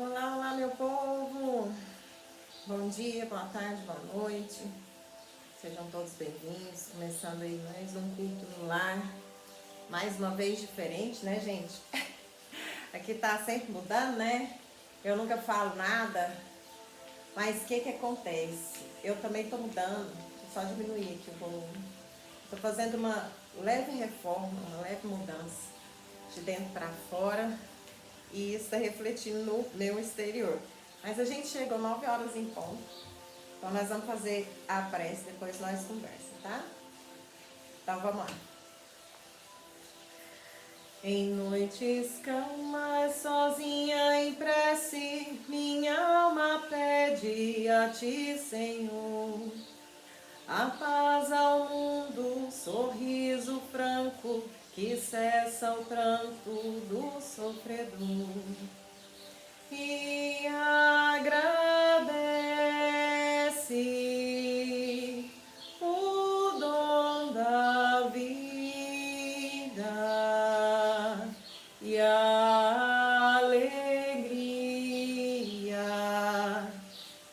Olá, olá, meu povo! Bom dia, boa tarde, boa noite. Sejam todos bem-vindos. Começando aí mais um culto no lar. Mais uma vez diferente, né, gente? Aqui tá sempre mudando, né? Eu nunca falo nada, mas o que acontece? Eu também tô mudando. Vou só diminuir aqui o volume. Tô fazendo uma leve reforma, uma leve mudança de dentro para fora. E isso está refletindo no meu exterior. Mas a gente chegou 9 horas em ponto. Então nós vamos fazer a prece, depois nós conversamos, tá? Então vamos lá. Em noites calmas, sozinha em prece, minha alma pede a ti, Senhor. A paz ao mundo, sorriso franco, que cessa o pranto do sofredor. E agradece o dom da vida e a alegria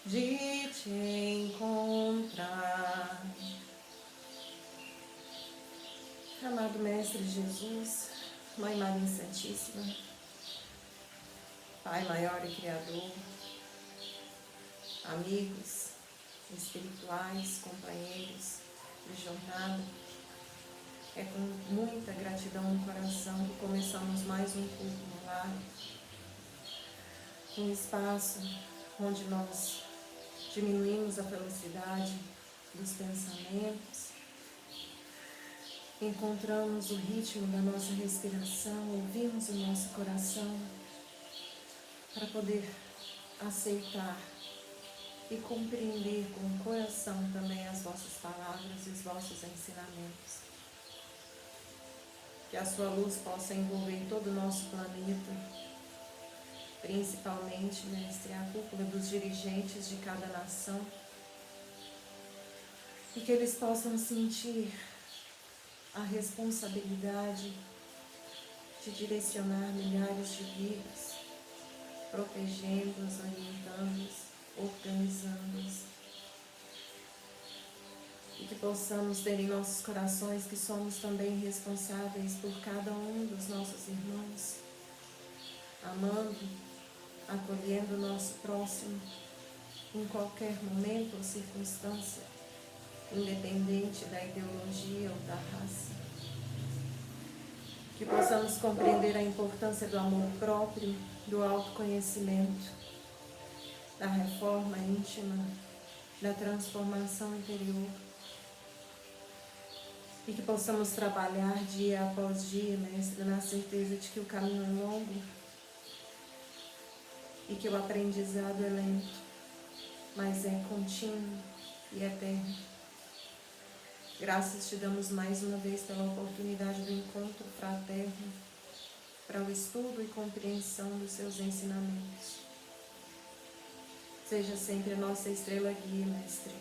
de te encontrar. Amado Mestre Jesus, Mãe Maria Santíssima, Pai maior e Criador, amigos espirituais, companheiros de jornada, é com muita gratidão no coração que começamos mais um culto no lar, um espaço onde nós diminuímos a velocidade dos pensamentos, encontramos o ritmo da nossa respiração, ouvimos o nosso coração para poder aceitar e compreender com o coração também as vossas palavras e os vossos ensinamentos. Que a sua luz possa envolver todo o nosso planeta, principalmente, Mestre, a cúpula dos dirigentes de cada nação, e que eles possam sentir a responsabilidade de direcionar milhares de vidas, protegendo-as, orientando-as, organizando-as. E que possamos ter em nossos corações que somos também responsáveis por cada um dos nossos irmãos, amando, acolhendo o nosso próximo em qualquer momento ou circunstância, independente da ideologia ou da raça. Que possamos compreender a importância do amor próprio, do autoconhecimento, da reforma íntima, da transformação interior. E que possamos trabalhar dia após dia, Mestre, na certeza de que o caminho é longo e que o aprendizado é lento, mas é contínuo e eterno. Graças te damos mais uma vez pela oportunidade do encontro fraterno, para o estudo e compreensão dos seus ensinamentos. Seja sempre a nossa estrela guia, Mestre,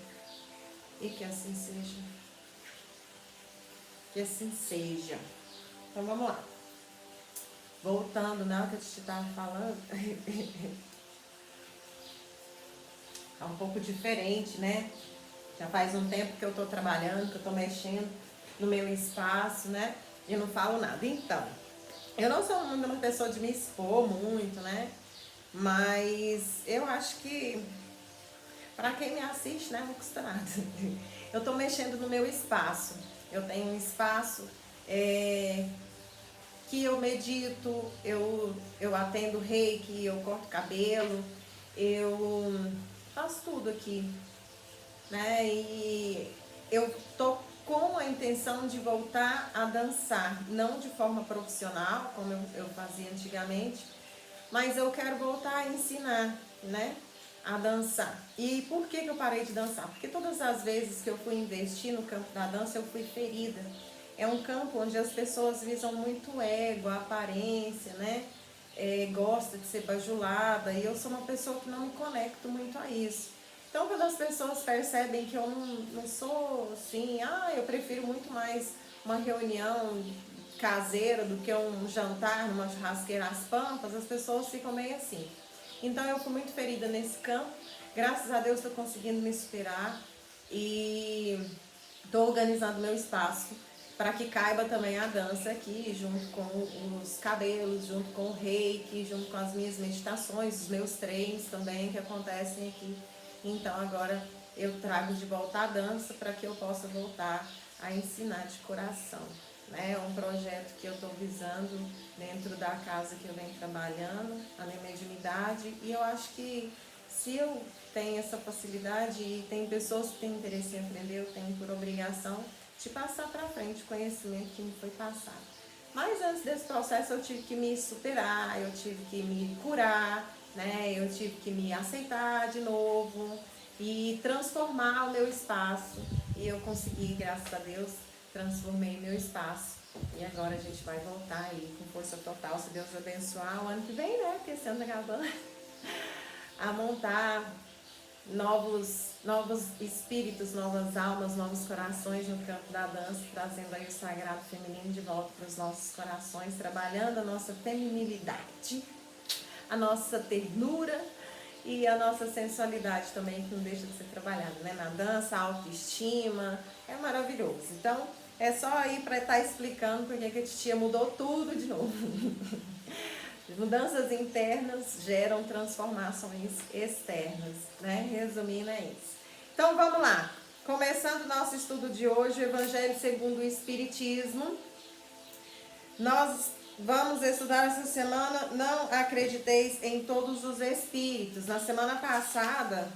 e que assim seja. Que assim seja. Então vamos lá. Voltando, né, o que eu te estava falando. É um pouco diferente, né? Já faz um tempo que eu estou trabalhando, que eu estou mexendo no meu espaço, né? E não falo nada. Então, eu não sou uma pessoa de me expor muito, né? Mas eu acho que para quem me assiste, né, não custa nada. Eu estou mexendo no meu espaço. Eu tenho um espaço que eu medito, eu atendo reiki, eu corto cabelo, eu faço tudo aqui, né? E eu tô com a intenção de voltar a dançar, não de forma profissional, como eu fazia antigamente, mas eu quero voltar a ensinar, né? A dançar. E por que eu parei de dançar? Porque todas as vezes que eu fui investir no campo da dança, eu fui ferida. É um campo onde as pessoas visam muito o ego, a aparência, né? Gosta de ser bajulada, e eu sou uma pessoa que não me conecto muito a isso. Então, quando as pessoas percebem que eu não sou assim, eu prefiro muito mais uma reunião caseira do que um jantar numa churrasqueira às pampas, as pessoas ficam meio assim. Então eu fui muito ferida nesse campo. Graças a Deus estou conseguindo me superar e estou organizando meu espaço para que caiba também a dança aqui, junto com os cabelos, junto com o reiki, junto com as minhas meditações, os meus treinos também que acontecem aqui. Então agora eu trago de volta a dança para que eu possa voltar a ensinar de coração. É um projeto que eu estou visando dentro da casa que eu venho trabalhando, a minha mediunidade, e eu acho que se eu tenho essa facilidade e tem pessoas que têm interesse em aprender, eu tenho por obrigação de passar para frente o conhecimento que me foi passado. Mas antes desse processo eu tive que me superar, eu tive que me curar, né? Eu tive que me aceitar de novo e transformar o meu espaço. E eu consegui, graças a Deus, transformei meu espaço. E agora a gente vai voltar aí com força total, se Deus abençoar, o ano que vem, né? Porque esse ano tá acabando, a montar novos espíritos, novas almas, novos corações no campo da dança, trazendo aí o sagrado feminino de volta para os nossos corações, trabalhando a nossa feminilidade, a nossa ternura e a nossa sensualidade também, que não deixa de ser trabalhada, né? Na dança, a autoestima, é maravilhoso. Então, é só aí para estar explicando porque que a titia mudou tudo de novo. Mudanças internas geram transformações externas, né? Resumindo, é isso. Então, vamos lá. Começando o nosso estudo de hoje, o Evangelho segundo o Espiritismo. Nós vamos estudar essa semana, não acrediteis em todos os espíritos. Na semana passada,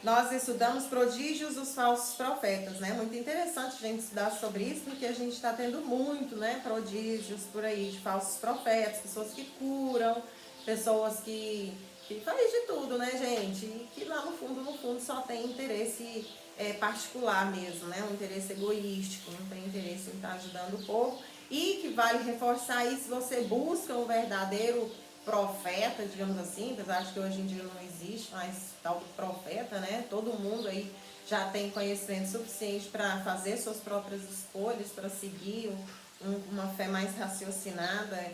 nós estudamos prodígios dos falsos profetas, né? Muito interessante a gente estudar sobre isso, porque a gente está tendo muito, né? Prodígios por aí de falsos profetas, pessoas que curam, pessoas que fazem de tudo, né, gente? E que lá no fundo, só tem interesse particular mesmo, né? Um interesse egoístico, não tem interesse em estar ajudando o povo. E que vale reforçar isso, se você busca um verdadeiro profeta, digamos assim, apesar de que hoje em dia não existe mais tal profeta, né? Todo mundo aí já tem conhecimento suficiente para fazer suas próprias escolhas, para seguir uma fé mais raciocinada.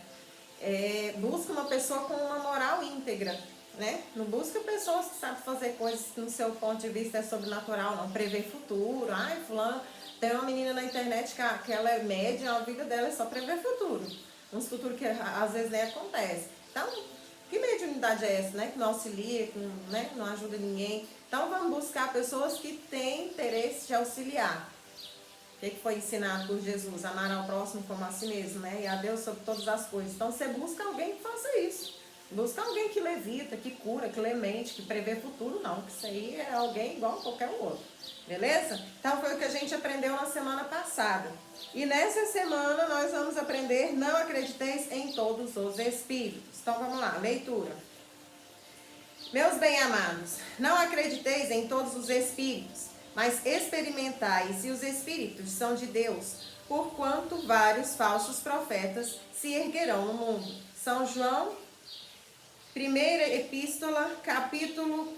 Busca uma pessoa com uma moral íntegra, né? Não busca pessoas que sabem fazer coisas que no seu ponto de vista é sobrenatural, não. Prever futuro. Ai, fulano, tem uma menina na internet que ela é média, a vida dela é só prever futuro. Uns futuros que às vezes nem acontece. Então, que mediunidade é essa, né? Que não auxilia, que não, né? Não ajuda ninguém. Então, vamos buscar pessoas que têm interesse de auxiliar. O que foi ensinado por Jesus? Amar ao próximo como a si mesmo, né? E a Deus sobre todas as coisas. Então, você busca alguém que faça isso. Busca alguém que levita, que cura, que lemente, que prevê futuro, não. Que isso aí é alguém igual a qualquer outro. Beleza? Então, foi o que a gente aprendeu na semana passada. E nessa semana nós vamos aprender, não acrediteis em todos os espíritos. Então vamos lá, leitura. Meus bem-amados, não acrediteis em todos os espíritos, mas experimentai se os espíritos são de Deus, porquanto vários falsos profetas se erguerão no mundo. São João, primeira epístola, capítulo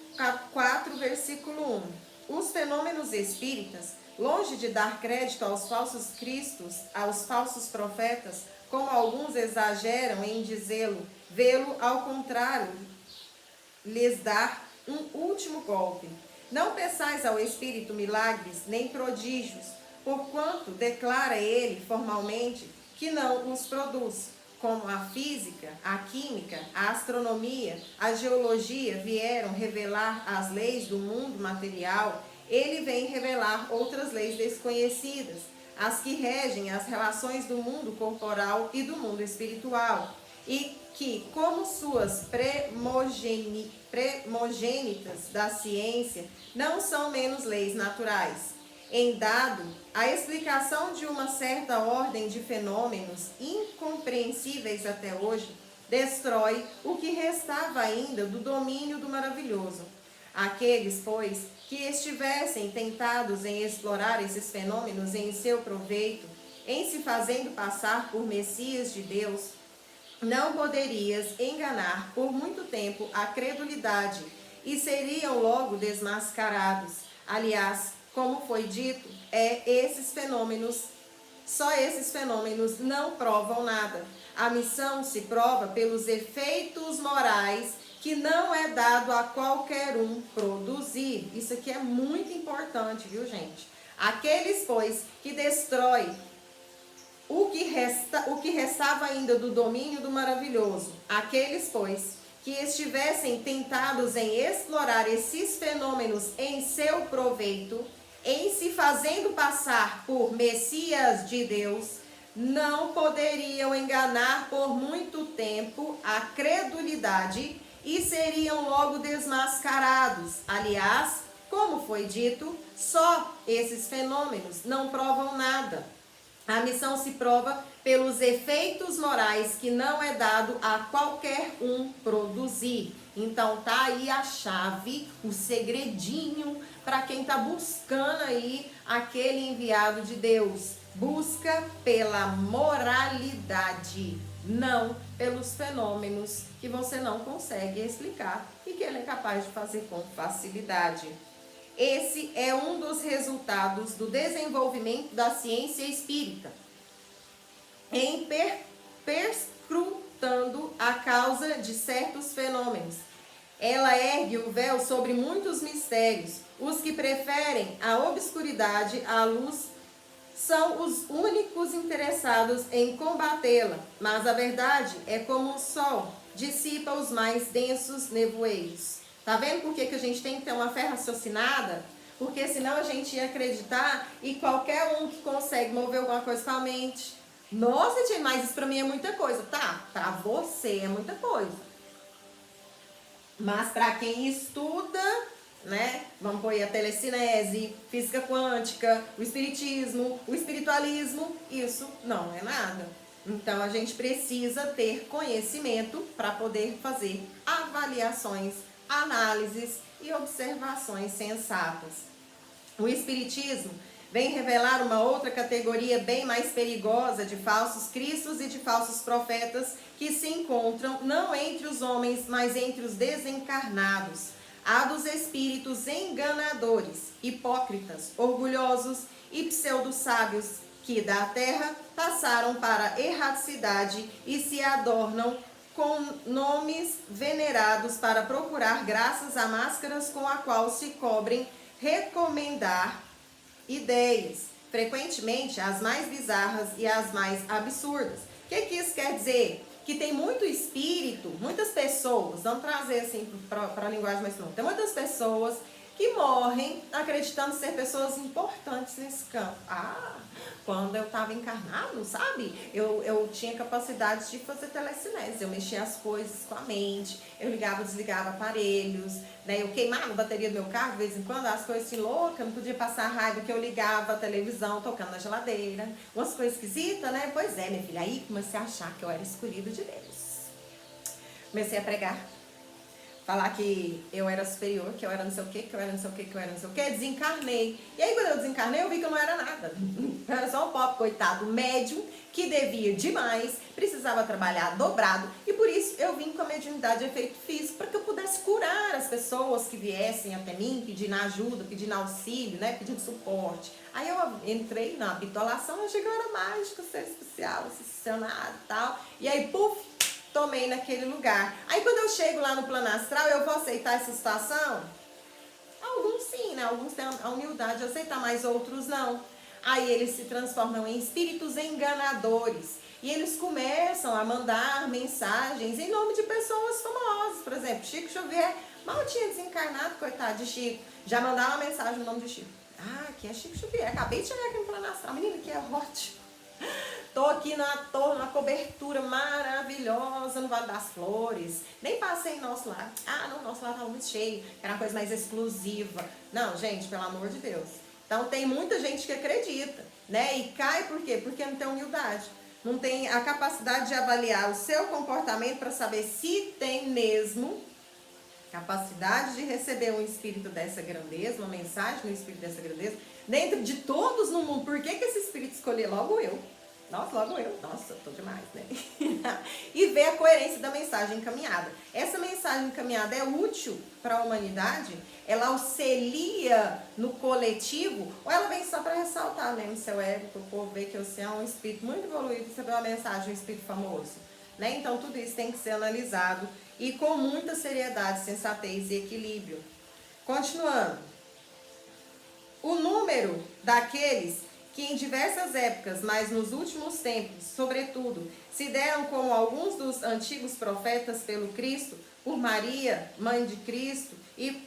4, versículo 1. Os fenômenos espíritas, longe de dar crédito aos falsos cristos, aos falsos profetas, como alguns exageram em dizê-lo, vê-lo ao contrário, lhes dar um último golpe. Não peçais ao Espírito milagres nem prodígios, porquanto declara ele formalmente que não os produz, como a física, a química, a astronomia, a geologia vieram revelar as leis do mundo material, ele vem revelar outras leis desconhecidas, as que regem as relações do mundo corporal e do mundo espiritual, e que, como suas primogênitas da ciência, não são menos leis naturais. Em dado a explicação de uma certa ordem de fenômenos incompreensíveis até hoje, destrói o que restava ainda do domínio do maravilhoso. Aqueles, pois, que estivessem tentados em explorar esses fenômenos em seu proveito, em se fazendo passar por Messias de Deus, não poderias enganar por muito tempo a credulidade e seriam logo desmascarados. Aliás, como foi dito, só esses fenômenos não provam nada. A missão se prova pelos efeitos morais que não é dado a qualquer um produzir. Isso aqui é muito importante, viu, gente? Aqueles, pois, que destrói o que restava ainda do domínio do maravilhoso. Aqueles, pois, que estivessem tentados em explorar esses fenômenos em seu proveito, em se fazendo passar por Messias de Deus, não poderiam enganar por muito tempo a credulidade e seriam logo desmascarados. Aliás, como foi dito, só esses fenômenos não provam nada. A missão se prova pelos efeitos morais que não é dado a qualquer um produzir. Então tá aí a chave, o segredinho para quem tá buscando aí aquele enviado de Deus. Busca pela moralidade, não pelos fenômenos que você não consegue explicar e que ele é capaz de fazer com facilidade. Esse é um dos resultados do desenvolvimento da ciência espírita, em perscrutando a causa de certos fenômenos. Ela ergue o véu sobre muitos mistérios. Os que preferem a obscuridade à luz são os únicos interessados em combatê-la, mas a verdade é como o sol, dissipa os mais densos nevoeiros. Tá vendo por que a gente tem que ter uma fé raciocinada? Porque senão a gente ia acreditar e qualquer um que consegue mover alguma coisa com a mente. Nossa, tia, mas isso pra mim é muita coisa. Tá, pra você é muita coisa. Mas pra quem estuda, né? Vamos pôr aí a telecinese, física quântica, o espiritismo, o espiritualismo, isso não é nada. Então a gente precisa ter conhecimento para poder fazer avaliações, análises e observações sensatas. O espiritismo vem revelar uma outra categoria bem mais perigosa de falsos cristos e de falsos profetas que se encontram não entre os homens, mas entre os desencarnados. A dos espíritos enganadores, hipócritas, orgulhosos e pseudo-sábios que da terra passaram para a erraticidade e se adornam com nomes venerados para procurar graças a máscaras com a qual se cobrem recomendar ideias, frequentemente as mais bizarras e as mais absurdas. O que isso quer dizer? Que tem muito espírito, muitas pessoas, vamos trazer assim para a linguagem mais comum, tem muitas pessoas que morrem acreditando ser pessoas importantes nesse campo. Quando eu estava encarnado, sabe? Eu tinha capacidade de fazer telecinese, eu mexia as coisas com a mente, eu ligava e desligava aparelhos, né? Eu queimava a bateria do meu carro de vez em quando, as coisas assim loucas, não podia passar raiva que eu ligava a televisão tocando na geladeira, umas coisas esquisitas, né? Pois é, minha filha, aí comecei a achar que eu era escolhido de Deus. Comecei a pregar. Falar que eu era superior, que eu era não sei o que, que eu era não sei o que, que eu era não sei o que, desencarnei. E aí quando eu desencarnei, eu vi que eu não era nada. Eu era só um pobre, coitado, médium, que devia demais, precisava trabalhar dobrado. E por isso eu vim com a mediunidade de efeito físico, para que eu pudesse curar as pessoas que viessem até mim, pedindo ajuda, pedindo auxílio, né, pedindo suporte. Aí eu entrei na bitolação, achei que eu era mágico, ser especial, ascensionado e tal. E aí, puf, tomei naquele lugar. Aí quando eu chego lá no plano astral, eu vou aceitar essa situação? Alguns sim, né? Alguns têm a humildade de aceitar, mas outros não. Aí eles se transformam em espíritos enganadores. E eles começam a mandar mensagens em nome de pessoas famosas. Por exemplo, Chico Xavier mal tinha desencarnado, coitado de Chico. Já mandava uma mensagem no nome de Chico. Aqui é Chico Xavier. Acabei de chegar aqui no plano astral. Menina, que é ótimo. Tô aqui na torre, uma cobertura maravilhosa no Vale das Flores. Nem passei nosso lar. Não, nosso lar tava muito cheio. Era uma coisa mais exclusiva. Não, gente, pelo amor de Deus. Então tem muita gente que acredita, né? E cai por quê? Porque não tem humildade. Não tem a capacidade de avaliar o seu comportamento para saber se tem mesmo capacidade de receber um espírito dessa grandeza, uma mensagem do espírito dessa grandeza, dentro de todos no mundo. Por que esse espírito escolheu logo eu? Nossa, logo eu. Nossa, tô demais, né? E ver a coerência da mensagem encaminhada. Essa mensagem encaminhada é útil para a humanidade? Ela auxilia no coletivo? Ou ela vem só para ressaltar, né, no seu ego, para o povo ver que você é um espírito muito evoluído e recebeu uma mensagem, um espírito famoso? Né? Então, tudo isso tem que ser analisado e com muita seriedade, sensatez e equilíbrio. Continuando. O número daqueles que em diversas épocas, mas nos últimos tempos, sobretudo, se deram como alguns dos antigos profetas pelo Cristo, por Maria, mãe de Cristo, e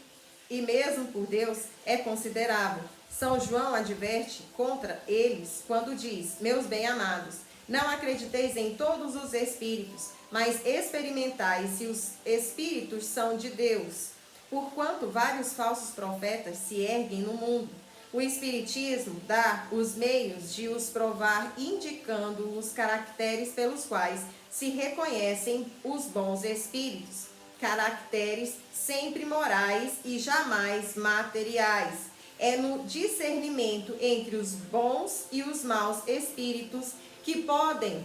mesmo por Deus, é considerável. São João adverte contra eles quando diz: meus bem-amados, não acrediteis em todos os espíritos, mas experimentai se os espíritos são de Deus. Porquanto vários falsos profetas se erguem no mundo. O Espiritismo dá os meios de os provar, indicando os caracteres pelos quais se reconhecem os bons espíritos. Caracteres sempre morais e jamais materiais. É no discernimento entre os bons e os maus espíritos que podem,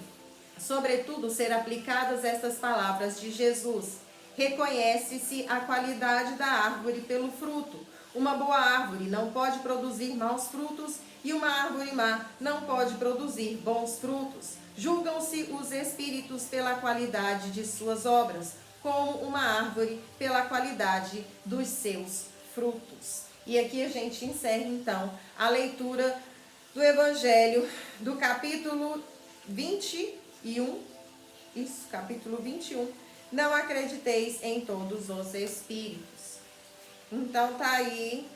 sobretudo, ser aplicadas estas palavras de Jesus. Reconhece-se a qualidade da árvore pelo fruto. Uma boa árvore não pode produzir maus frutos e uma árvore má não pode produzir bons frutos. Julgam-se os espíritos pela qualidade de suas obras, como uma árvore pela qualidade dos seus frutos. E aqui a gente encerra então a leitura do Evangelho do capítulo 21. Isso, capítulo 21. Não acrediteis em todos os espíritos. Então tá aí,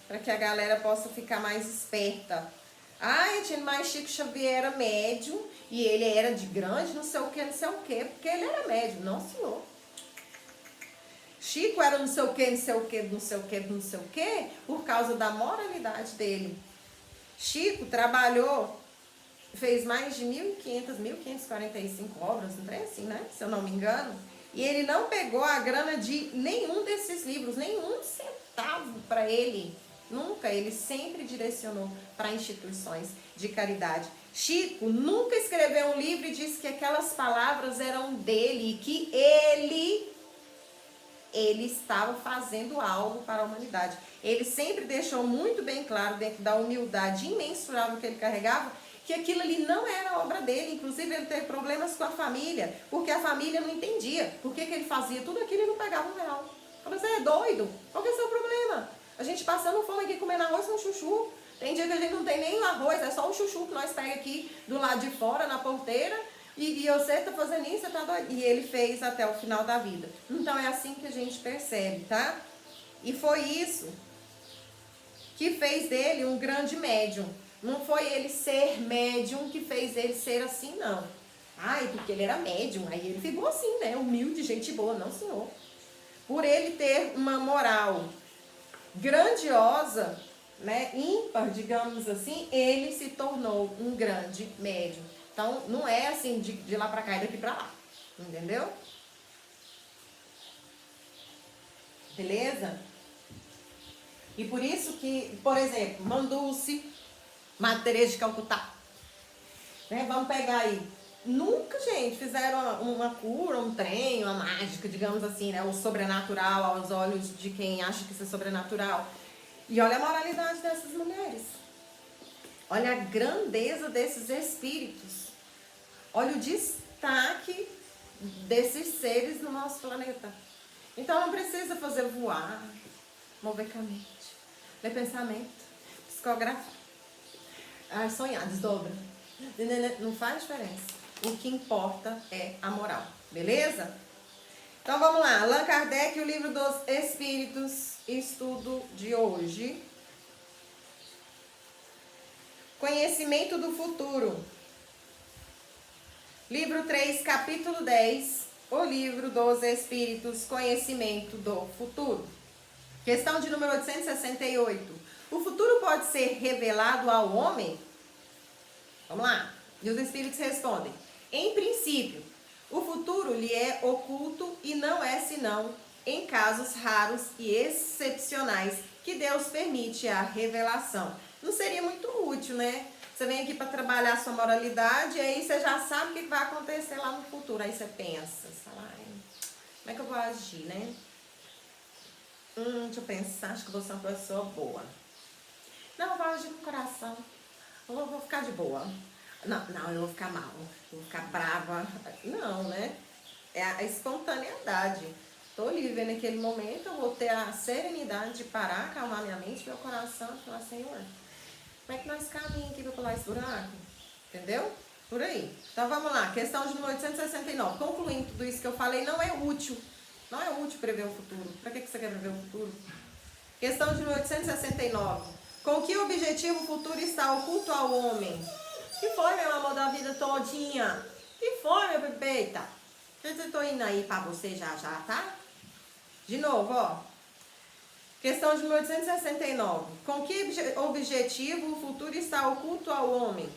para que a galera possa ficar mais esperta. Ai, mas Chico Xavier era médium e ele era de grande não sei o que, porque ele era médium. Não, senhor. Chico era não sei o que, não sei o que, não sei o que, não sei o que, por causa da moralidade dele. Chico trabalhou, fez mais de 1.545 obras, não é assim, né? Se eu não me engano. E ele não pegou a grana de nenhum desses livros, nenhum centavo para ele. Nunca, ele sempre direcionou para instituições de caridade. Chico nunca escreveu um livro e disse que aquelas palavras eram dele e que ele estava fazendo algo para a humanidade. Ele sempre deixou muito bem claro, dentro da humildade imensurável que ele carregava, que aquilo ali não era obra dele. Inclusive ele teve problemas com a família, porque a família não entendia por que ele fazia tudo aquilo e não pegava um real. Falei, você é doido? Qual que é o seu problema? A gente passando fome aqui, comendo arroz com chuchu. Tem dia que a gente não tem nem arroz, é só o chuchu que nós pegamos aqui do lado de fora, na porteira, e você tá fazendo isso, você tá doido. E ele fez até o final da vida. Então é assim que a gente percebe, tá? E foi isso que fez dele um grande médium. Não foi ele ser médium que fez ele ser assim, não. Ai, porque ele era médium, aí ele ficou assim, né? Humilde, gente boa. Não, senhor. Por ele ter uma moral grandiosa, né? Ímpar, digamos assim, ele se tornou um grande médium. Então, não é assim de lá pra cá e daqui pra lá. Entendeu? Beleza? E por isso que, por exemplo, Mandou-se Madre Teresa de Calcutá. Né? Vamos pegar aí. Nunca, gente, fizeram uma cura, um trem, uma mágica, digamos assim, né? O sobrenatural aos olhos de quem acha que isso é sobrenatural. E olha a moralidade dessas mulheres. Olha a grandeza desses espíritos. Olha o destaque desses seres no nosso planeta. Então não precisa fazer voar, mover com a mente, ler pensamento, psicografar. Sonhar, desdobra. Não faz diferença. O que importa é a moral. Beleza? Então vamos lá. Allan Kardec, o livro dos Espíritos, estudo de hoje. Conhecimento do futuro. Livro 3, capítulo 10. O livro dos Espíritos, conhecimento do futuro. Questão de número 868. O futuro pode ser revelado ao homem? Vamos lá. E os espíritos respondem: em princípio, o futuro lhe é oculto e não é senão em casos raros e excepcionais que Deus permite a revelação. Não seria muito útil, né? Você vem aqui para trabalhar a sua moralidade e aí você já sabe o que vai acontecer lá no futuro. Aí você pensa, como é que eu vou agir, né? Deixa eu pensar, acho que eu vou ser uma pessoa boa. Não, eu vou agir com o coração. Eu vou ficar de boa. Não, eu vou ficar mal. Eu vou ficar brava. Não, né? é a espontaneidade. Estou ali vivendo aquele momento, eu vou ter a serenidade de parar, acalmar minha mente, meu coração e falar, Senhor, como é que nós caminhamos aqui para pular esse buraco? Entendeu? Por aí. Então vamos lá, questão de 1869. Concluindo tudo isso que eu falei, não é útil. Não é útil prever o futuro. Para que você quer prever o futuro? Questão de 1869. Com que objetivo o futuro está oculto ao homem? Que foi, meu amor da vida todinha? Que foi, meu bebeita? Eu tô indo aí para você já, tá? De novo, ó. Questão de 1869. Com que objetivo o futuro está oculto ao homem?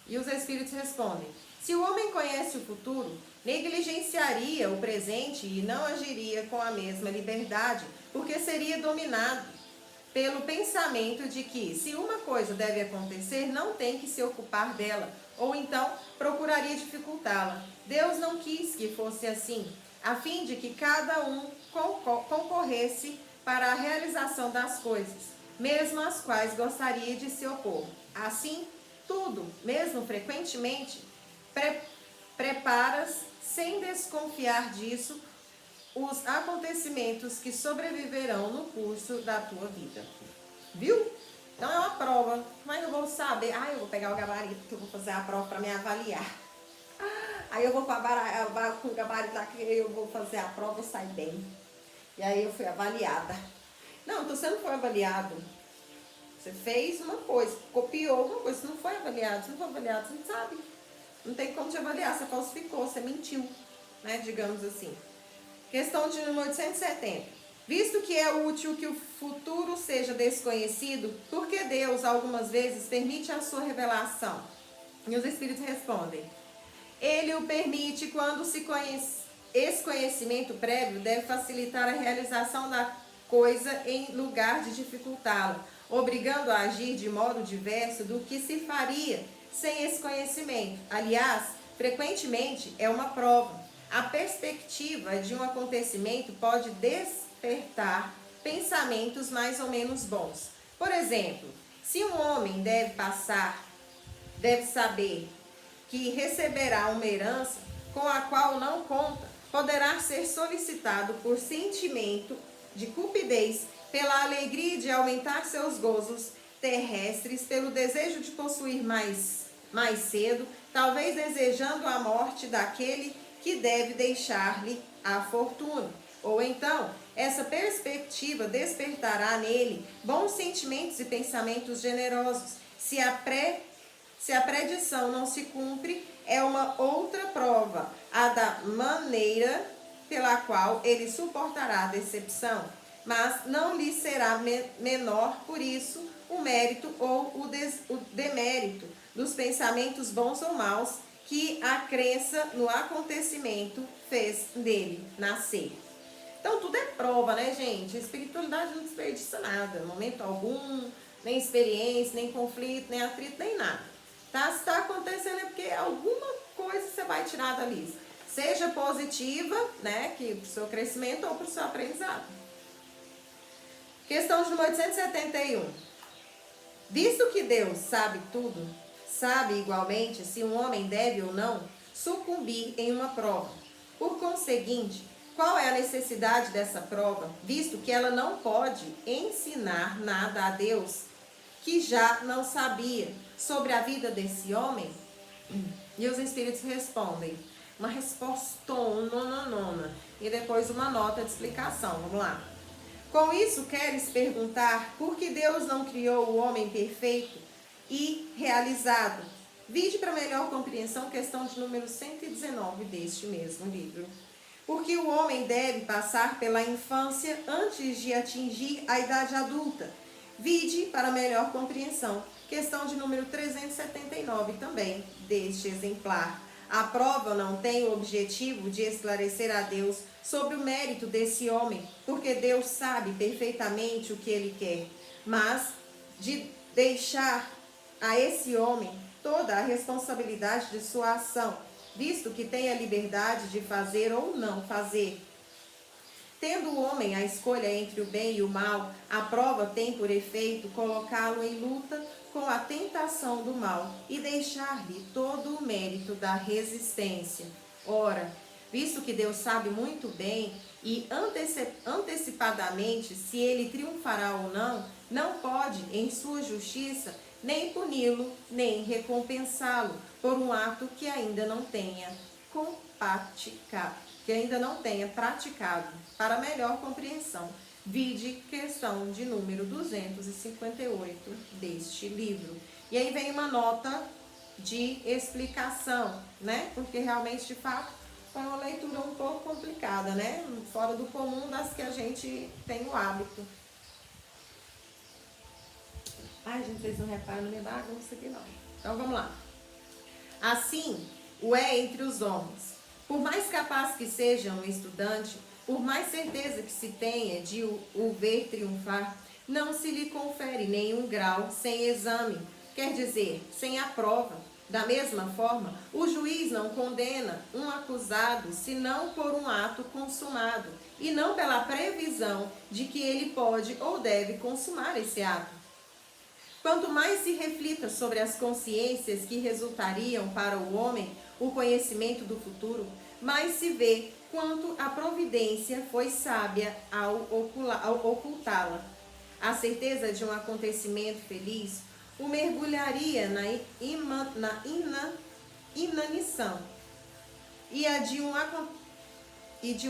E os espíritos respondem: se o homem conhece o futuro, negligenciaria o presente e não agiria com a mesma liberdade, porque seria dominado pelo pensamento de que, se uma coisa deve acontecer, não tem que se ocupar dela, ou então procuraria dificultá-la. Deus não quis que fosse assim, a fim de que cada um concorresse para a realização das coisas, mesmo às quais gostaria de se opor. Assim, tudo, mesmo frequentemente, preparas, sem desconfiar disso, os acontecimentos que sobreviverão no curso da tua vida. Viu? Então é uma prova. Mas eu vou saber. Eu vou pegar o gabarito que eu vou fazer a prova para me avaliar. Aí eu vou com o gabarito lá que eu vou fazer a prova, eu saio bem. E aí eu fui avaliada. Não, então você não foi avaliado. Você fez uma coisa, copiou uma coisa, você não foi avaliado. Se não foi avaliado, você não sabe. Não tem como te avaliar, você falsificou, você mentiu, né? Digamos assim. Questão de número 870. Visto que é útil que o futuro seja desconhecido, por que Deus algumas vezes permite a sua revelação? E os espíritos respondem: Ele o permite quando se conhece. Esse conhecimento prévio deve facilitar a realização da coisa em lugar de dificultá-la, obrigando a agir de modo diverso do que se faria sem esse conhecimento. Aliás, frequentemente é uma prova. A perspectiva de um acontecimento pode despertar pensamentos mais ou menos bons. Por exemplo, se um homem deve saber que receberá uma herança com a qual não conta, poderá ser solicitado por sentimento de cupidez, pela alegria de aumentar seus gozos terrestres, pelo desejo de possuir mais cedo, talvez desejando a morte daquele que deve deixar-lhe a fortuna. Ou então, essa perspectiva despertará nele bons sentimentos e pensamentos generosos. Se a predição não se cumpre, é uma outra prova, a da maneira pela qual ele suportará a decepção, mas não lhe será menor por isso o mérito ou o demérito dos pensamentos bons ou maus que a crença no acontecimento fez dele nascer. Então tudo é prova, né, gente? A espiritualidade não desperdiça nada, momento algum, nem experiência, nem conflito, nem atrito, nem nada. Tá? Se está acontecendo é porque alguma coisa você vai tirar dali. Seja positiva, né, que para o seu crescimento ou para o seu aprendizado. Questão de número 871. Visto que Deus sabe tudo, sabe igualmente se um homem deve ou não sucumbir em uma prova. Por conseguinte, qual é a necessidade dessa prova, visto que ela não pode ensinar nada a Deus que já não sabia sobre a vida desse homem? E os espíritos respondem, uma resposta nona, e depois uma nota de explicação. Vamos lá. Com isso, queres perguntar por que Deus não criou o homem perfeito e realizado? Vide para melhor compreensão, questão de número 119 deste mesmo livro. Porque o homem deve passar pela infância antes de atingir a idade adulta. Vide para melhor compreensão, questão de número 379 também deste exemplar. A prova não tem o objetivo de esclarecer a Deus sobre o mérito desse homem, porque Deus sabe perfeitamente o que ele quer, mas de deixar a esse homem toda a responsabilidade de sua ação, visto que tem a liberdade de fazer ou não fazer. Tendo o homem a escolha entre o bem e o mal, a prova tem por efeito colocá-lo em luta com a tentação do mal e deixar-lhe todo o mérito da resistência. Ora, visto que Deus sabe muito bem e antecipadamente se ele triunfará ou não, não pode, em sua justiça, nem puni-lo, nem recompensá-lo por um ato que ainda não tenha praticado. Para melhor compreensão, vide questão de número 258 deste livro. E aí vem uma nota de explicação, né? Porque realmente, de fato, foi uma leitura um pouco complicada, né? Fora do comum das que a gente tem o hábito. Ai, gente, vocês não reparam na minha bagunça aqui, não. Então, vamos lá. Assim, o é entre os homens. Por mais capaz que seja um estudante, por mais certeza que se tenha de o ver triunfar, não se lhe confere nenhum grau sem exame, quer dizer, sem a prova. Da mesma forma, o juiz não condena um acusado senão por um ato consumado, e não pela previsão de que ele pode ou deve consumar esse ato. Quanto mais se reflita sobre as consciências que resultariam para o homem o conhecimento do futuro, mais se vê quanto a providência foi sábia ao ocultá-la. A certeza de um acontecimento feliz o mergulharia na inanição, e a de um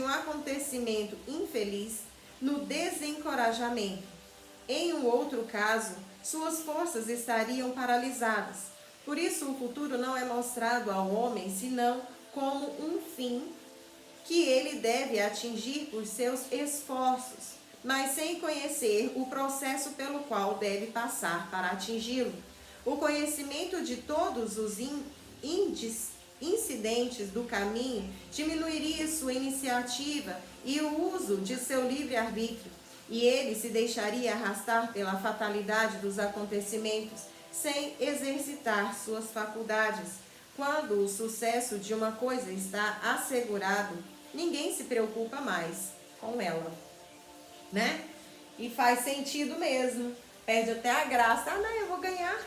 acontecimento infeliz no desencorajamento. Em um outro caso, suas forças estariam paralisadas. Por isso, o futuro não é mostrado ao homem senão como um fim que ele deve atingir por seus esforços, mas sem conhecer o processo pelo qual deve passar para atingi-lo. O conhecimento de todos os incidentes do caminho diminuiria sua iniciativa e o uso de seu livre-arbítrio, e ele se deixaria arrastar pela fatalidade dos acontecimentos, sem exercitar suas faculdades. Quando o sucesso de uma coisa está assegurado, ninguém se preocupa mais com ela, né? E faz sentido mesmo. Perde até a graça. Ah, não, eu vou ganhar.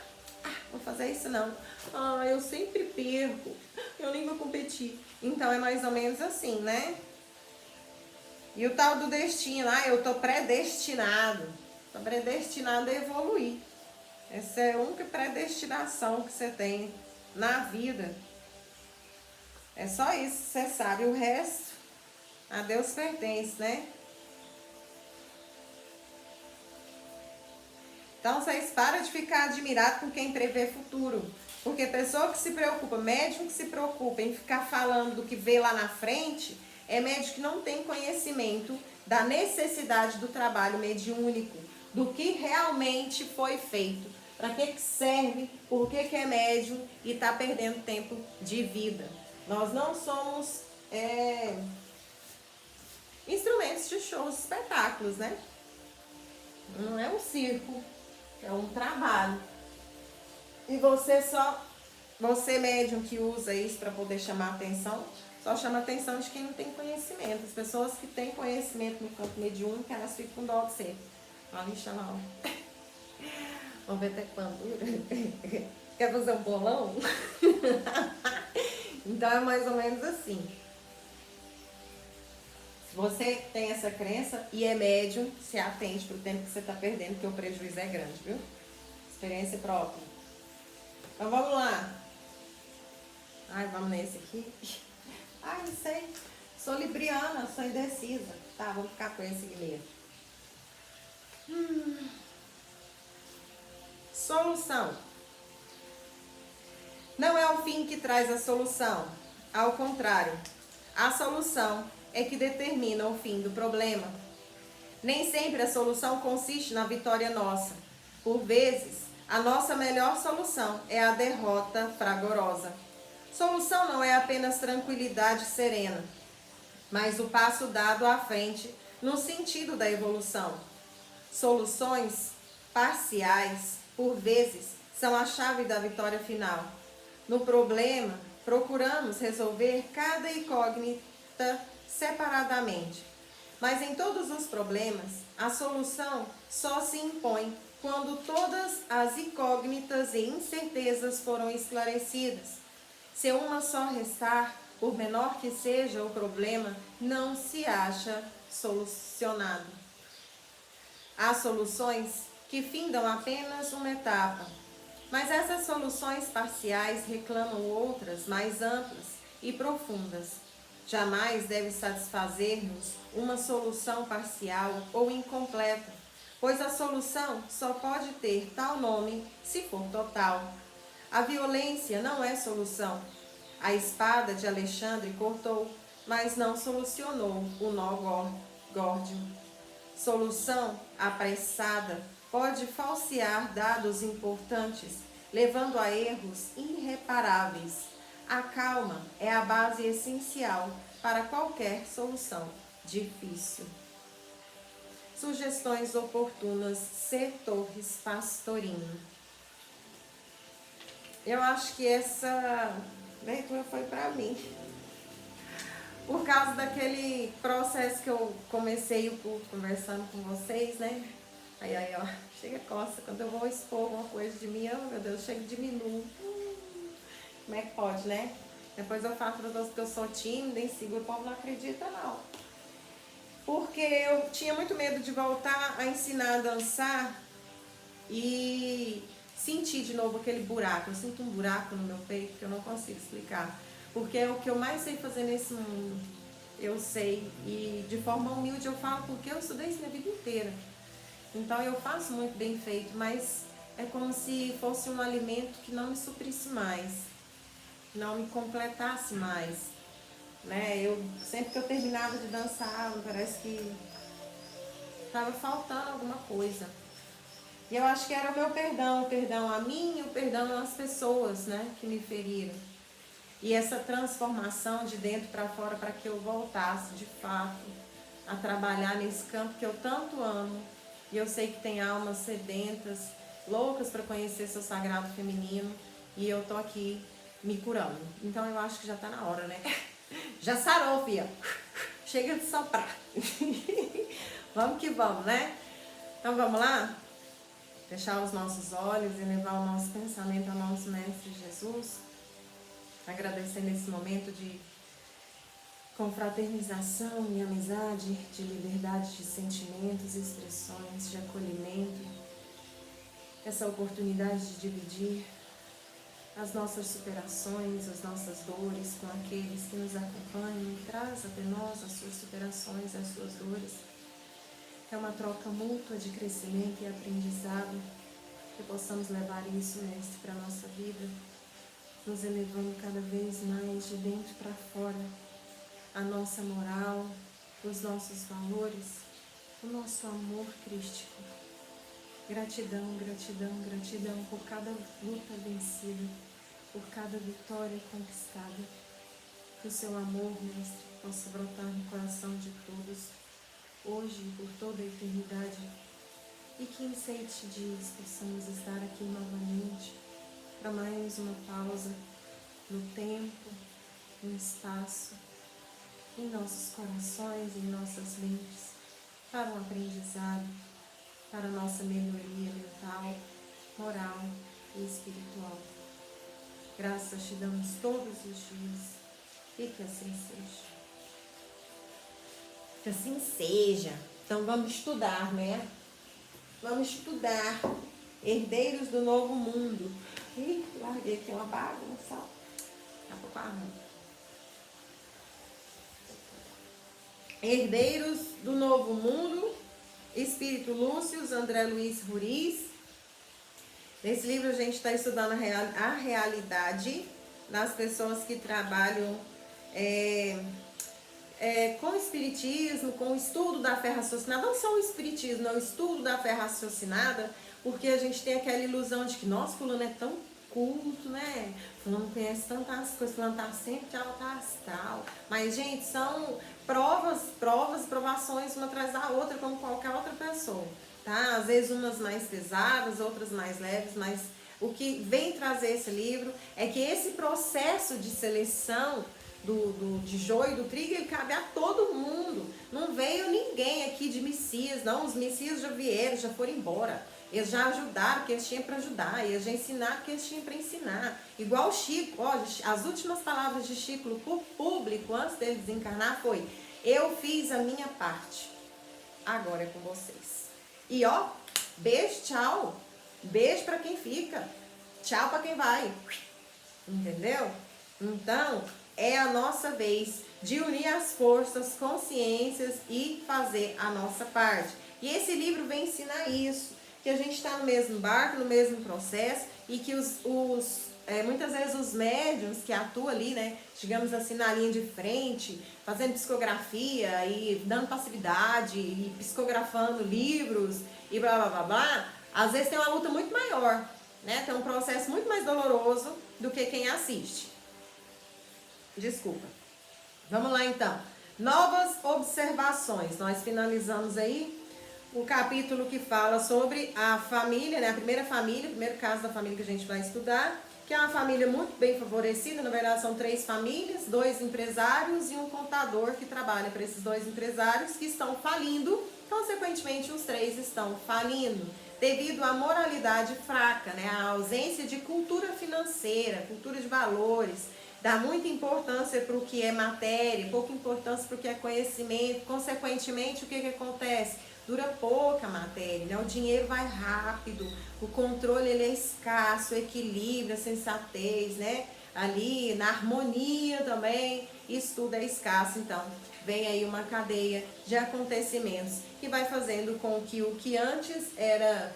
Ah, vou fazer isso não. Ah, eu sempre perco. Eu nem vou competir. Então é mais ou menos assim, né? E o tal do destino, eu tô predestinado. Tô predestinado a evoluir. Essa é a única predestinação que você tem na vida. É só isso que você sabe. O resto, a Deus pertence, né? Então, vocês param de ficar admirados com quem prevê futuro. Porque pessoa que se preocupa, médium que se preocupa em ficar falando do que vê lá na frente, é médium que não tem conhecimento da necessidade do trabalho mediúnico, do que realmente foi feito, para que serve, por que é médium e está perdendo tempo de vida. Nós não somos instrumentos de shows, espetáculos, né? Não é um circo, é um trabalho. E você médium que usa isso para poder chamar atenção, só chama a atenção de quem não tem conhecimento. As pessoas que têm conhecimento no campo mediúnico, elas ficam com dó de você. Olha, lixa lá. Vamos ver até quando. Quer fazer um bolão? Então é mais ou menos assim. Se você tem essa crença e é médium, se atente para o tempo que você está perdendo, porque o prejuízo é grande, viu? Experiência própria. Então vamos lá. Ai, vamos nesse aqui. Ai, não sei. Sou libriana, sou indecisa. Tá, vamos ficar com esse aqui mesmo. Solução. Não é o fim que traz a solução. Ao contrário, a solução é que determina o fim do problema. Nem sempre a solução consiste na vitória nossa. Por vezes, a nossa melhor solução é a derrota fragorosa. Solução não é apenas tranquilidade serena, mas o passo dado à frente no sentido da evolução. Soluções parciais, por vezes, são a chave da vitória final. No problema, procuramos resolver cada incógnita separadamente. Mas em todos os problemas, a solução só se impõe quando todas as incógnitas e incertezas foram esclarecidas. Se uma só restar, por menor que seja o problema, não se acha solucionado. Há soluções que findam apenas uma etapa, mas essas soluções parciais reclamam outras mais amplas e profundas. Jamais deve satisfazer-nos uma solução parcial ou incompleta, pois a solução só pode ter tal nome se for total. A violência não é solução. A espada de Alexandre cortou, mas não solucionou o nó górdio. Solução apressada pode falsear dados importantes, levando a erros irreparáveis. A calma é a base essencial para qualquer solução difícil. Sugestões oportunas, C. Torres Pastorino. Eu acho que essa leitura foi para mim. Por causa daquele processo que eu comecei o culto conversando com vocês, né? Aí, ó, chega costa. Quando eu vou expor alguma coisa de mim, oh meu Deus, chega diminuo. Como é que pode, né? Depois eu falo para os outros que eu sou tímida, insegura, o povo não acredita não. Porque eu tinha muito medo de voltar a ensinar a dançar e sentir de novo aquele buraco. Eu sinto um buraco no meu peito que eu não consigo explicar. Porque é o que eu mais sei fazer nesse mundo. Eu sei. E de forma humilde eu falo porque eu estudei isso minha vida inteira. Então eu faço muito bem feito, mas é como se fosse um alimento que não me suprisse mais. Não me completasse mais. Né? Sempre que eu terminava de dançar, parece que estava faltando alguma coisa. E eu acho que era o meu perdão, o perdão a mim e o perdão às pessoas, né, que me feriram. E essa transformação de dentro para fora para que eu voltasse, de fato, a trabalhar nesse campo que eu tanto amo. E eu sei que tem almas sedentas, loucas para conhecer seu sagrado feminino. E eu tô aqui me curando. Então eu acho que já tá na hora, né? Já sarou, filha. Chega de soprar. Vamos que vamos, né? Então vamos lá? Fechar os nossos olhos e levar o nosso pensamento ao nosso Mestre Jesus. Agradecer nesse momento de confraternização e amizade, de liberdade de sentimentos, expressões, de acolhimento. Essa oportunidade de dividir as nossas superações, as nossas dores com aqueles que nos acompanham e traz até nós as suas superações, as suas dores. É uma troca mútua de crescimento e aprendizado, que possamos levar isso, Mestre, para a nossa vida, nos elevando cada vez mais de dentro para fora, a nossa moral, os nossos valores, o nosso amor crístico. Gratidão, gratidão, gratidão por cada luta vencida, por cada vitória conquistada. Que o seu amor, Mestre, possa brotar no coração de todos, hoje e por toda a eternidade. E que em 7 dias possamos estar aqui novamente para mais uma pausa no tempo, no espaço, em nossos corações, em nossas mentes, para um aprendizado, para a nossa melhoria mental, moral e espiritual. Graças te damos todos os dias e que assim seja. Que assim seja. Então vamos estudar, né? Vamos estudar. Herdeiros do Novo Mundo. Ih, larguei aqui uma bagunça. Tá com a mão. Herdeiros do Novo Mundo, Espírito Lúcio, André Luiz Ruiz. Nesse livro a gente está estudando a realidade das pessoas que trabalham com o espiritismo, com o estudo da fé raciocinada. Não só o espiritismo, não, o estudo da fé raciocinada, porque a gente tem aquela ilusão de que, nossa, fulano é tão culto, né? Fulano conhece tantas coisas, fulano tá sempre de alta astral. Mas, gente, são provas e provações uma atrás da outra, como qualquer outra pessoa, tá? Às vezes umas mais pesadas, outras mais leves, mas o que vem trazer esse livro é que esse processo de seleção de joio e do trigo, ele cabe a todo mundo. Não veio ninguém aqui de Messias, não. Os Messias já vieram, já foram embora. Eles já ajudaram o que eles tinham para ajudar. Eles já ensinaram o que eles tinham para ensinar. Igual o Chico, ó, as últimas palavras de Chico para o público, antes dele desencarnar, foi: eu fiz a minha parte, agora é com vocês. E ó, beijo, tchau. Beijo para quem fica. Tchau para quem vai. Entendeu? Então, é a nossa vez de unir as forças, consciências e fazer a nossa parte. E esse livro vem ensinar isso, que a gente está no mesmo barco, no mesmo processo, e que muitas vezes os médiuns que atuam ali, né, digamos assim, na linha de frente, fazendo psicografia e dando passividade e psicografando livros e blá blá blá blá, às vezes tem uma luta muito maior, né? Tem um processo muito mais doloroso do que quem assiste. Desculpa. Vamos lá então. Novas observações. Nós finalizamos aí o capítulo que fala sobre a família, né? A primeira família, o primeiro caso da família que a gente vai estudar, que é uma família muito bem favorecida. Na verdade, são 3 famílias, 2 empresários e um contador que trabalha para esses 2 empresários que estão falindo. Consequentemente, os 3 estão falindo devido à moralidade fraca, né? A ausência de cultura financeira, cultura de valores, dá muita importância para o que é matéria, pouca importância para o que é conhecimento. Consequentemente, o que acontece? Dura pouca matéria, né? O dinheiro vai rápido, o controle ele é escasso, o equilíbrio, a sensatez, né? Ali na harmonia também, isso tudo é escasso. Então, vem aí uma cadeia de acontecimentos que vai fazendo com que o que antes era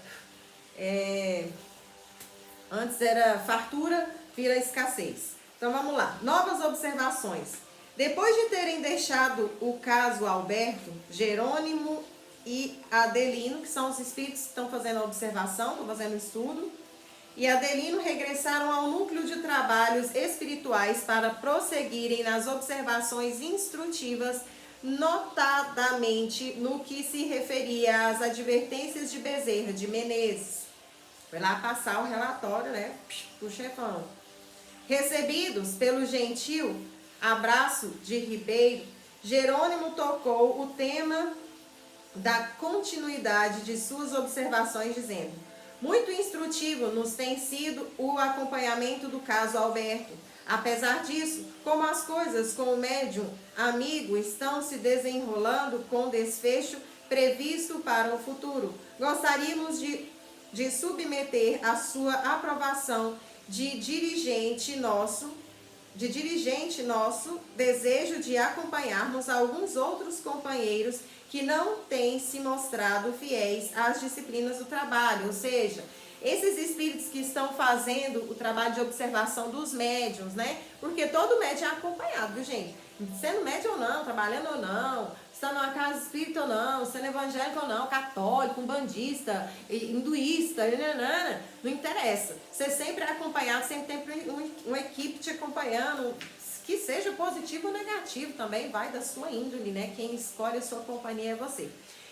fartura, vira escassez. Então vamos lá, novas observações. Depois de terem deixado o caso Alberto, Jerônimo e Adelino, que são os espíritos que estão fazendo a observação, estão fazendo o estudo, e Adelino regressaram ao núcleo de trabalhos espirituais para prosseguirem nas observações instrutivas, notadamente no que se referia às advertências de Bezerra de Menezes. Foi lá passar o relatório, né, pro chefão. Recebidos pelo gentil abraço de Ribeiro, Jerônimo tocou o tema da continuidade de suas observações, dizendo: muito instrutivo nos tem sido o acompanhamento do caso Alberto. Apesar disso, como as coisas com o médium amigo estão se desenrolando com desfecho previsto para o futuro, gostaríamos de submeter a sua aprovação de dirigente nosso desejo de acompanharmos alguns outros companheiros que não têm se mostrado fiéis às disciplinas do trabalho, ou seja, esses espíritos que estão fazendo o trabalho de observação dos médiuns, né? Porque todo médium é acompanhado, viu, gente? Sendo médium ou não, trabalhando ou não, estando numa casa espírita ou não, sendo evangélico ou não, católico, umbandista, hinduísta, não interessa. Você sempre é acompanhado, sempre tem uma equipe te acompanhando, que seja positivo ou negativo também, vai da sua índole, né? Quem escolhe a sua companhia é você.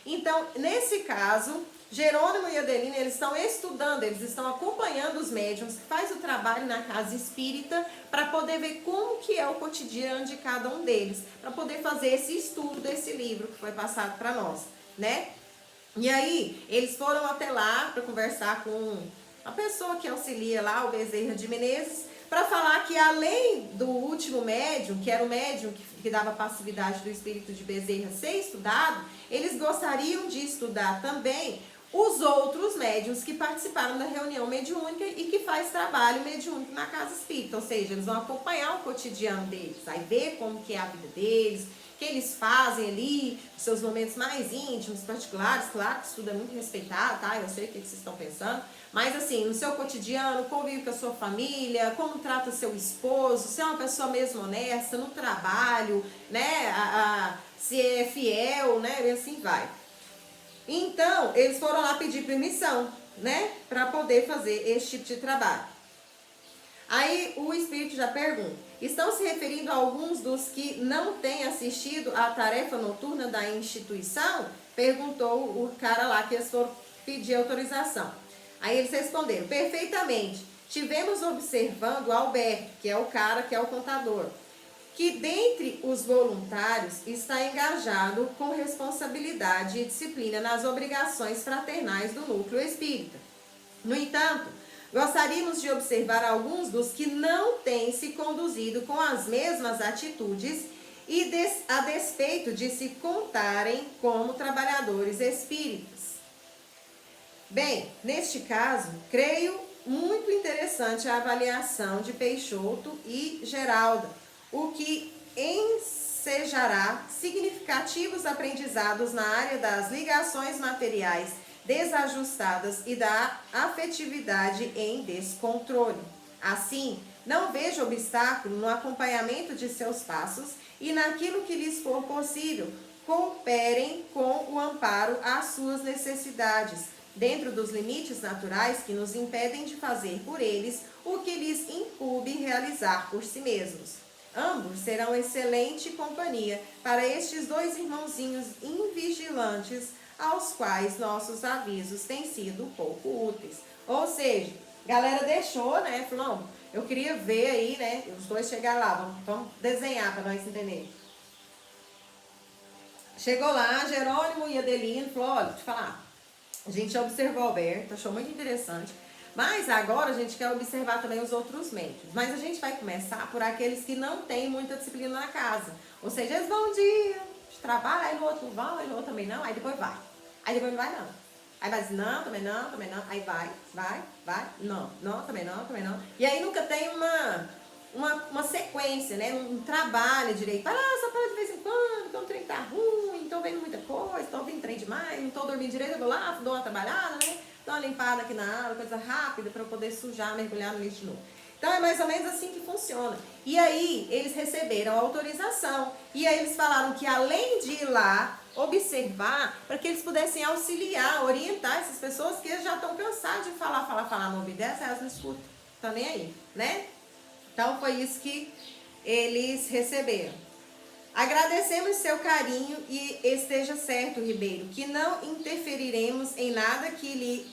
Então, nesse caso, Jerônimo e Adelina, eles estão estudando, eles estão acompanhando os médiuns, que faz o trabalho na casa espírita, para poder ver como que é o cotidiano de cada um deles, para poder fazer esse estudo desse livro que foi passado para nós, né? E aí, eles foram até lá para conversar com a pessoa que auxilia lá, o Bezerra de Menezes, para falar que além do último médium, que era o médium que dava passividade do espírito de Bezerra ser estudado, eles gostariam de estudar também os outros médiuns que participaram da reunião mediúnica e que faz trabalho mediúnico na casa espírita, ou seja, eles vão acompanhar o cotidiano deles, aí ver como que é a vida deles, o que eles fazem ali, os seus momentos mais íntimos, particulares, claro que isso tudo é muito respeitado, tá? Eu sei o que vocês estão pensando, mas assim, no seu cotidiano, convive com a sua família, como trata seu esposo, se é uma pessoa mesmo honesta, no trabalho, né? Se é fiel, né? E assim vai. Então, eles foram lá pedir permissão, né? Para poder fazer esse tipo de trabalho. Aí o espírito já pergunta: estão se referindo a alguns dos que não têm assistido à tarefa noturna da instituição? Perguntou o cara lá que eles foram pedir autorização. Aí eles responderam: perfeitamente. Tivemos observando o Alberto, que é o cara, que é o contador. que dentre os voluntários está engajado com responsabilidade e disciplina nas obrigações fraternais do núcleo espírita. No entanto, gostaríamos de observar alguns dos que não têm se conduzido com as mesmas atitudes e a despeito de se contarem como trabalhadores espíritas. Bem, neste caso, creio muito interessante a avaliação de Peixoto e Geralda, o que ensejará significativos aprendizados na área das ligações materiais desajustadas e da afetividade em descontrole. Assim, não vejo obstáculo no acompanhamento de seus passos e naquilo que lhes for possível, cooperem com o amparo às suas necessidades, dentro dos limites naturais que nos impedem de fazer por eles o que lhes incumbe realizar por si mesmos. Ambos serão excelente companhia para estes dois irmãozinhos invigilantes, aos quais nossos avisos têm sido pouco úteis. Ou seja, a galera deixou, né? Falou, não, eu queria ver aí, né? Os dois chegaram lá, vamos desenhar para nós entender. Chegou lá, Jerônimo e Adelino, falou, olha, deixa eu falar. A gente observou o Alberto, achou muito interessante. Mas agora a gente quer observar também os outros médios. Mas a gente vai começar por aqueles que não têm muita disciplina na casa. Ou seja, eles vão um dia de trabalho, aí no outro vão, aí no outro também não, aí depois vai. Aí depois não vai não. Aí vai dizer, não, também não, também não. Aí vai, não, também não. E aí nunca tem uma sequência, né? Um trabalho direito. Vai lá, só para de vez em quando, então o trem tá ruim, tô vendo muita coisa, tô ouvindo trem demais, não tô dormindo direito, eu vou lá, dou uma trabalhada, né? Dou uma limpada aqui na aula, coisa rápida para eu poder sujar, mergulhar no lixo de novo. Então é mais ou menos assim que funciona. E aí eles receberam autorização. E aí eles falaram que além de ir lá observar, para que eles pudessem auxiliar, orientar essas pessoas que já estão cansadas de falar, não obedecem, elas não escutam, estão nem aí, né? Então foi isso que eles receberam. Agradecemos seu carinho e esteja certo, Ribeiro, que não interferiremos em nada que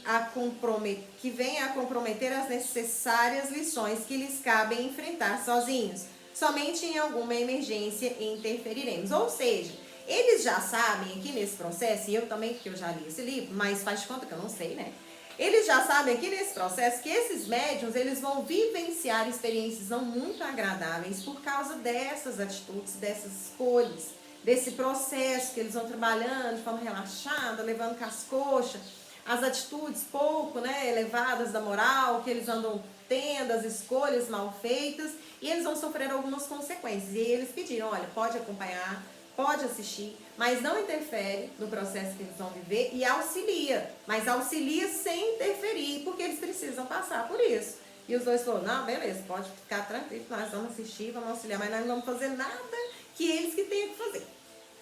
venha a comprometer as necessárias lições que lhes cabem enfrentar sozinhos. Somente em alguma emergência interferiremos. Ou seja, eles já sabem aqui nesse processo, e eu também, porque eu já li esse livro, mas faz de conta que eu não sei, né? Eles já sabem aqui nesse processo que esses médiuns, eles vão vivenciar experiências não muito agradáveis por causa dessas atitudes, dessas escolhas, desse processo que eles vão trabalhando de forma relaxada, levando com as coxas, as atitudes pouco, né, elevadas da moral, que eles andam tendo, as escolhas mal feitas, e eles vão sofrer algumas consequências. E eles pediram, olha, pode acompanhar, pode assistir, mas não interfere no processo que eles vão viver e auxilia. Mas auxilia sem interferir, porque eles precisam passar por isso. E os dois falaram, não, beleza, pode ficar tranquilo, nós vamos assistir, vamos auxiliar, mas nós não vamos fazer nada que eles que tenham que fazer.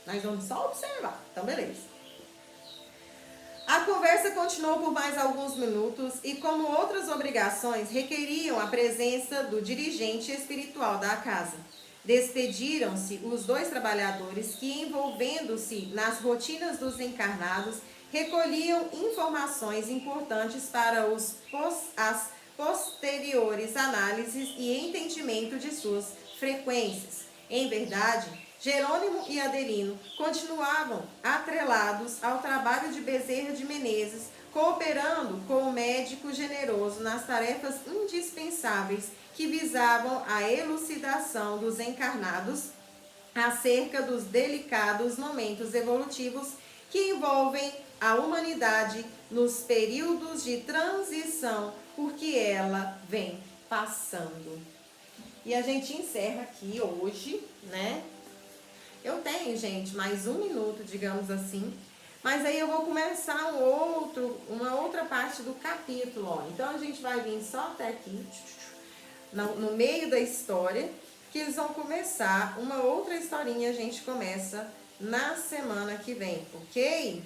Nós vamos só observar. Então, beleza. A conversa continuou por mais alguns minutos e, como outras obrigações, requeriam a presença do dirigente espiritual da casa. Despediram-se os dois trabalhadores que, envolvendo-se nas rotinas dos encarnados, recolhiam informações importantes para as posteriores análises e entendimento de suas frequências. Em verdade, Jerônimo e Adelino continuavam atrelados ao trabalho de Bezerra de Menezes, cooperando com o médico generoso nas tarefas indispensáveis que visavam a elucidação dos encarnados acerca dos delicados momentos evolutivos que envolvem a humanidade nos períodos de transição por que ela vem passando. E a gente encerra aqui hoje, né? Eu tenho, gente, mais um minuto, digamos assim. Mas aí eu vou começar uma outra parte do capítulo, ó. Então a gente vai vir só até aqui, no meio da história, que eles vão começar uma outra historinha, a gente começa na semana que vem, ok?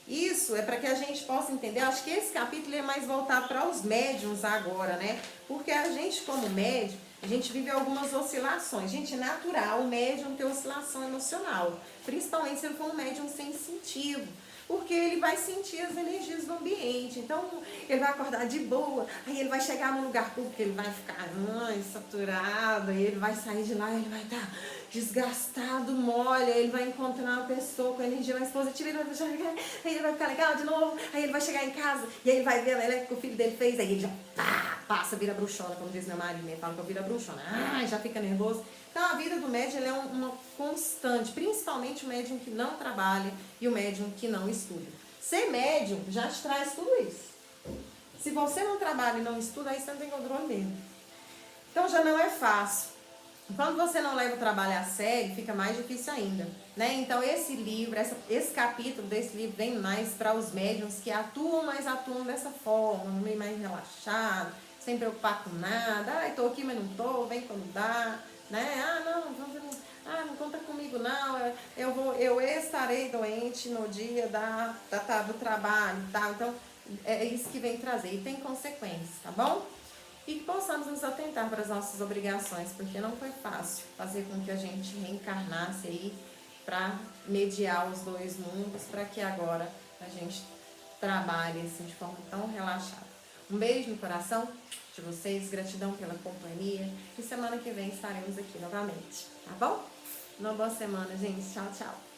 Isso é para que a gente possa entender. Acho que esse capítulo é mais voltado para os médiums agora, né? Porque a gente, como médium, a gente vive algumas oscilações. Gente, é natural o médium ter oscilação emocional, principalmente se ele for um médium sensitivo. porque ele vai sentir as energias do ambiente. Então, ele vai acordar de boa, aí ele vai chegar num lugar público, ele vai ficar saturado, aí ele vai sair de lá, ele vai estar desgastado, mole, aí ele vai encontrar uma pessoa com energia mais positiva, aí ele vai ficar legal de novo, aí ele vai chegar em casa, e aí ele vai ver a elétrica que o filho dele fez, aí ele já passa, vira bruxona, como diz meu marido, ele fala que eu viro bruxona, já fica nervoso. Então a vida do médium é uma constante, principalmente o médium que não trabalha e o médium que não estuda. Ser médium já te traz tudo isso. Se você não trabalha e não estuda, aí você não tem controle mesmo. Então já não é fácil. Quando você não leva o trabalho a sério, fica mais difícil ainda, né? Então esse livro, esse capítulo desse livro vem mais para os médiums que atuam, mas atuam dessa forma, meio mais relaxado, sem preocupar com nada. Tô aqui, mas não tô, vem quando dá, né? Não conta comigo não, eu estarei doente no dia do trabalho, tá? Então é isso que vem trazer e tem consequências, tá bom? E que possamos nos atentar para as nossas obrigações, porque não foi fácil fazer com que a gente reencarnasse aí para mediar os dois mundos, para que agora a gente trabalhe assim de forma tão relaxada. Um beijo no coração de vocês, gratidão pela companhia e semana que vem estaremos aqui novamente, tá bom? Uma boa semana, gente. Tchau, tchau.